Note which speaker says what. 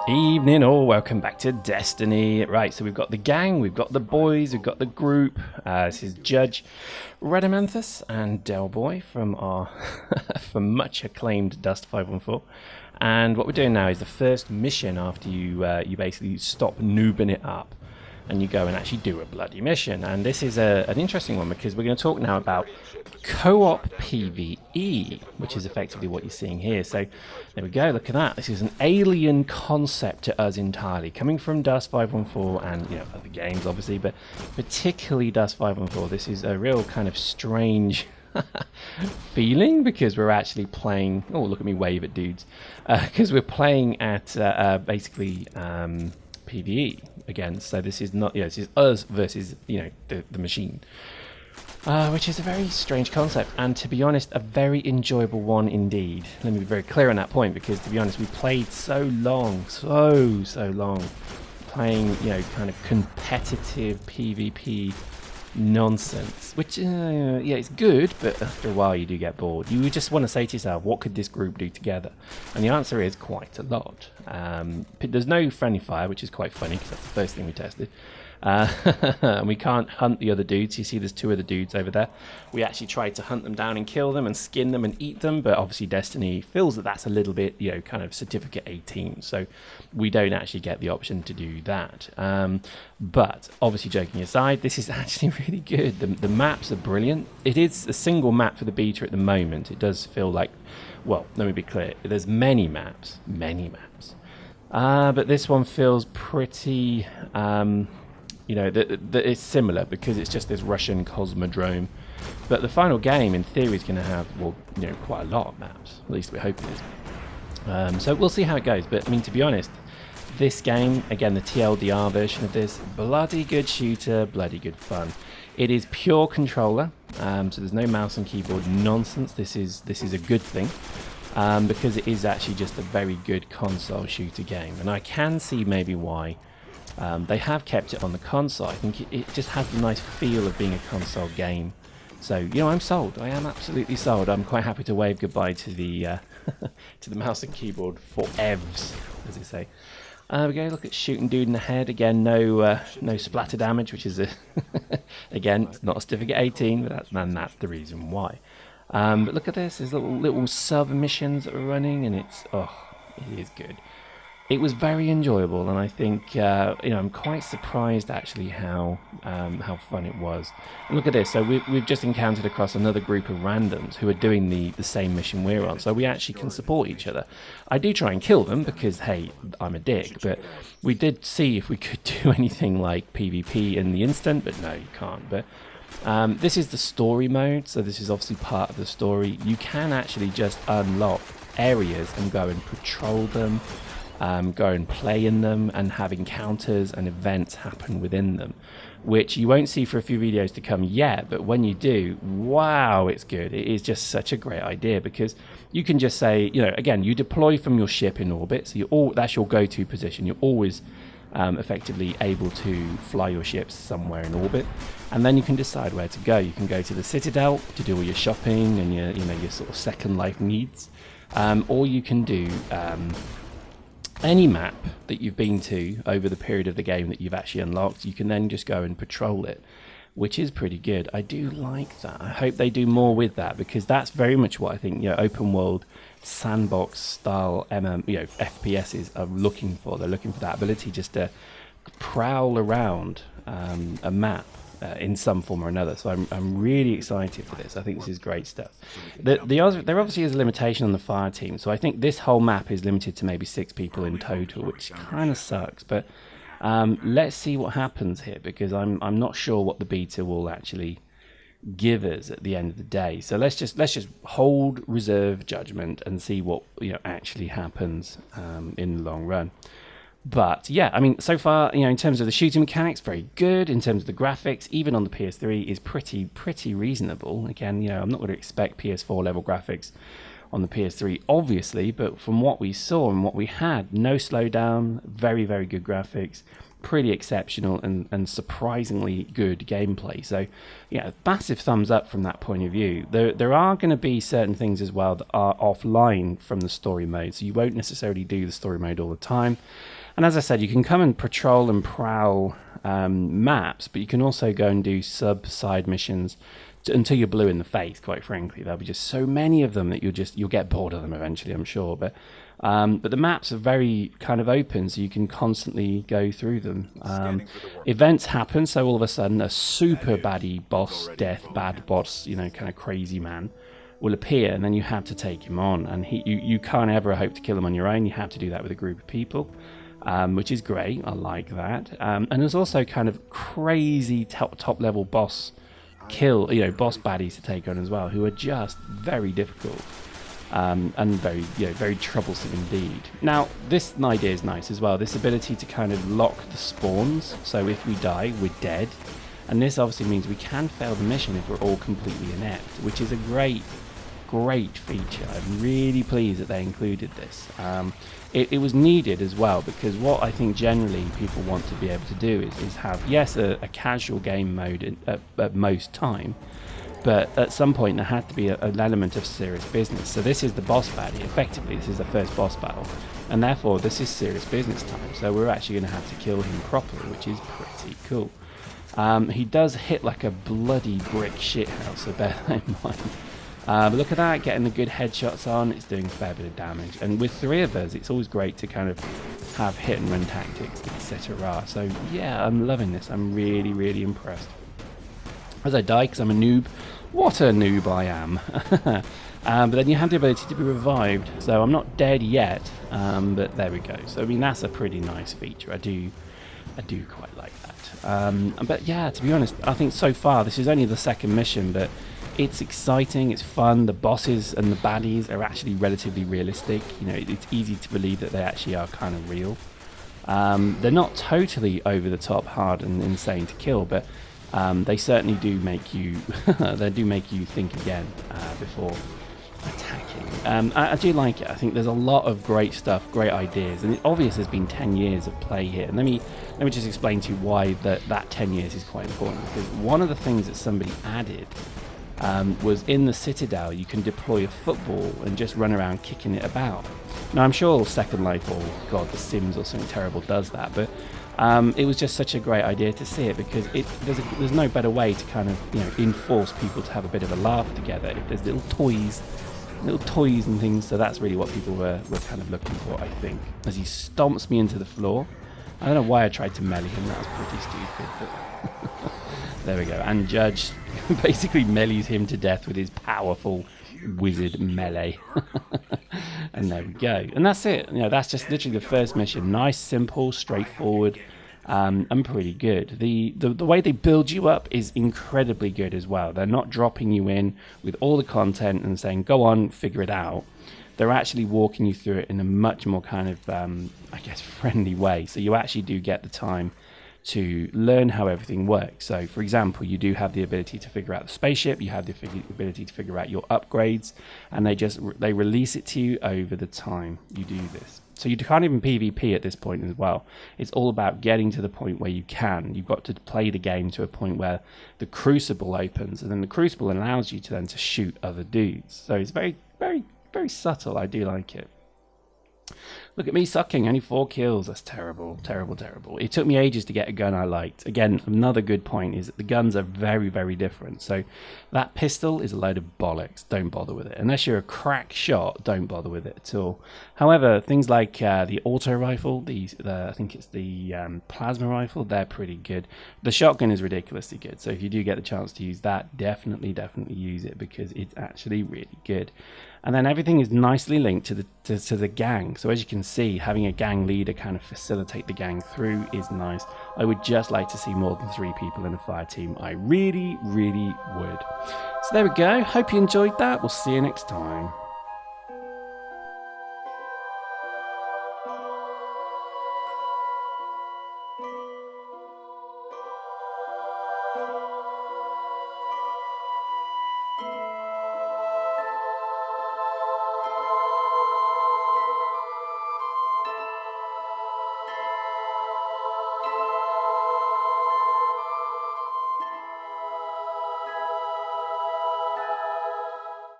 Speaker 1: Evening all, welcome back to Destiny. Right, so we've got the gang, we've got the boys, we've got the group. This is Judge Radamanthus and Delboy from our from much acclaimed Dust 514. And what we're doing now is the first mission after you you basically stop noobing it up and you go and actually do a bloody mission. And this is an interesting one because we're going to talk now about co-op PvE, which is effectively what you're seeing here. So there we go, look at that. This is an alien concept to us entirely, coming from Dust 514 and other games obviously, but particularly Dust 514. This is a real kind of strange feeling because we're actually playing, oh look at me wave at dudes, because we're playing at basically PvE again. So this is not, this is us versus the machine, which is a very strange concept, and to be honest a very enjoyable one indeed. Let me be very clear on that point, because to be honest we played so long playing kind of competitive PvP nonsense, which it's good, but after a while you do get bored. You just want to say to yourself, what could this group do together? And the answer is quite a lot. There's no friendly fire, which is quite funny because that's the first thing we tested. And we can't hunt the other dudes. You see there's two other dudes over there. We actually tried to hunt them down and kill them and skin them and eat them, but obviously Destiny feels that that's a little bit kind of certificate 18, so we don't actually get the option to do that. But obviously, joking aside, this is actually really good. The maps are brilliant. It is a single map for the beta at the moment. It does feel like, well, let me be clear, there's many maps, but this one feels pretty that it's similar because it's just this Russian cosmodrome. But the final game, in theory, is going to have, well, quite a lot of maps. At least we hope it is. So we'll see how it goes. But I mean, to be honest, this game, again, the TLDR version of this, bloody good shooter, bloody good fun. It is pure controller, so there's no mouse and keyboard nonsense. This is a good thing. Because it is actually just a very good console shooter game, and I can see maybe why they have kept it on the console. I think it just has the nice feel of being a console game. So I'm sold. I am absolutely sold. I'm quite happy to wave goodbye to the to the mouse and keyboard for EVs, as they say. We go look at shooting dude in the head again. No splatter damage, which is again, it's not a certificate 18, but that's the reason why. But look at this. There's little sub missions that are running, and it is good. It was very enjoyable, and I think I'm quite surprised actually how fun it was. And look at this. So we've just encountered across another group of randoms who are doing the same mission we're on. So we actually can support each other. I do try and kill them because hey, I'm a dick. But we did see if we could do anything like PvP in the instant, but no, you can't. But this is the story mode, so this is obviously part of the story. You can actually just unlock areas and go and patrol them. Go and play in them and have encounters and events happen within them, which you won't see for a few videos to come yet, but when you do, wow, it's good. It is just such a great idea because you can just say, again, you deploy from your ship in orbit, so that's your go-to position. You're always effectively able to fly your ships somewhere in orbit, and then you can decide where to go. You can go to the Citadel to do all your shopping and your sort of second life needs, or you can do any map that you've been to over the period of the game that you've actually unlocked. You can then just go and patrol it, which is pretty good. I do like that. I hope they do more with that, because that's very much what I think open world sandbox style FPSs are looking for. They're looking for that ability just to prowl around a map in some form or another. So I'm really excited for this. I think this is great stuff. There obviously is a limitation on the fire team, so I think this whole map is limited to maybe 6 people in total, which kind of sucks. But let's see what happens here, because I'm not sure what the beta will actually give us at the end of the day. So let's just hold reserve judgment and see what actually happens in the long run. But yeah, I mean, so far, in terms of the shooting mechanics, very good. In terms of the graphics, even on the PS3, is pretty reasonable. Again, I'm not going to expect PS4 level graphics on the PS3, obviously, but from what we saw and what we had, no slowdown, very, very good graphics. pretty exceptional and surprisingly good gameplay. So yeah, massive thumbs up from that point of view. There are going to be certain things as well that are offline from the story mode, so you won't necessarily do the story mode all the time. And as I said, you can come and patrol and prowl maps, but you can also go and do side missions until you're blue in the face. Quite frankly, there'll be just so many of them that you'll get bored of them eventually, I'm sure. But the maps are very kind of open, so you can constantly go through them. Events happen, so all of a sudden a super baddie boss, bad boss, you know, kind of crazy man will appear, and then you have to take him on. And you can't ever hope to kill him on your own. You have to do that with a group of people. Which is great. I like that. And there's also kind of crazy top level boss boss baddies to take on as well, who are just very difficult and very troublesome indeed. Now, this idea is nice as well. This ability to kind of lock the spawns. So if we die, we're dead. And this obviously means we can fail the mission if we're all completely inept, which is a great feature. I'm really pleased that they included this. It was needed as well, because what I think generally people want to be able to do is have, yes, a casual game mode at most time, but at some point there has to be an element of serious business. So this is the boss baddie. Effectively, this is the first boss battle, and therefore this is serious business time. So we're actually going to have to kill him properly, which is pretty cool. He does hit like a bloody brick shithouse, so bear that in mind. But look at that, getting the good headshots on. It's doing a fair bit of damage, and with 3 of us, it's always great to kind of have hit and run tactics, etc. So yeah, I'm loving this. I'm really impressed. As I die, because I'm a noob. What a noob I am. But then you have the ability to be revived, so I'm not dead yet, but there we go. So I mean, that's a pretty nice feature. I do quite like that. But yeah, to be honest, I think so far this is only the second mission, but it's exciting, it's fun. The bosses and the baddies are actually relatively realistic. You know, it's easy to believe that they actually are kind of real. They're not totally over the top hard and insane to kill, but they certainly do make you think again before attacking. I do like it. I think there's a lot of great stuff, great ideas, and it's obvious there's been 10 years of play here. And let me just explain to you why that 10 years is quite important, because one of the things that somebody added was in the Citadel you can deploy a football and just run around kicking it about. Now I'm sure Second Life or The Sims or something terrible does that, but it was just such a great idea to see it, because there's no better way to kind of enforce people to have a bit of a laugh together if there's little toys and things. So that's really what people were kind of looking for, I think. As he stomps me into the floor. I don't know why I tried to melee him, that was pretty stupid, but there we go. And Judge basically melees him to death with his powerful wizard melee. And there we go. And that's it. That's just literally the first mission. Nice, simple, straightforward, and pretty good. The way they build you up is incredibly good as well. They're not dropping you in with all the content and saying, go on, figure it out. They're actually walking you through it in a much more kind of, friendly way. So you actually do get the time to learn how everything works. So for example, you do have the ability to figure out the spaceship, you have the ability to figure out your upgrades, and they release it to you over the time you do this. So you can't even PvP at this point as well. It's all about getting to the point where you can. You've got to play the game to a point where the Crucible opens, and then the Crucible allows you to then to shoot other dudes. So it's very subtle. I do like it. Look at me sucking, only 4 kills. That's terrible. It took me ages to get a gun I liked. Again, another good point is that the guns are very different. So that pistol is a load of bollocks. Don't bother with it. Unless you're a crack shot, don't bother with it at all. However, things like the auto rifle, I think it's the plasma rifle, they're pretty good. The shotgun is ridiculously good. So if you do get the chance to use that, definitely use it, because it's actually really good. And then everything is nicely linked to the gang. So as you can see, having a gang leader kind of facilitate the gang through is nice. I would just like to see more than 3 people in a fire team. I really would. So there we go. Hope you enjoyed that. We'll see you next time.